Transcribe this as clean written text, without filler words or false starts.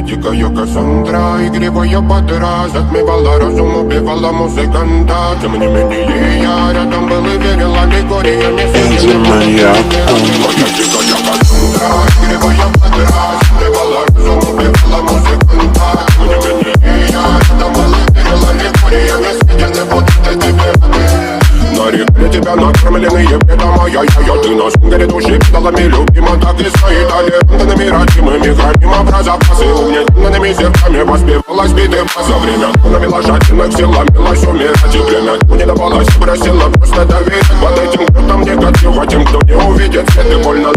Дикая Кассандра, игривая подра, затмевала разум, убивала музыканта. Тем не менее я рядом был и верил аллегориями. Энзи маньяк. Моя дикая Кассандра, игривая подра, затмевала разум, убивала музыканта. Тем не менее я рядом был и верил аллегориями. Съедены будут эти пираты. Нарекли тебя накормленные бредом, ты нас горит души педалами, любима, так и свои талентами, родимыми, храним образопасы, угнетенными сердцами воспевалась биты за время навела жадных сил, ломилась умирать, и время не давалось, просила просто доверять под этим крутым негатив, а тем, кто не увидит свет, и больно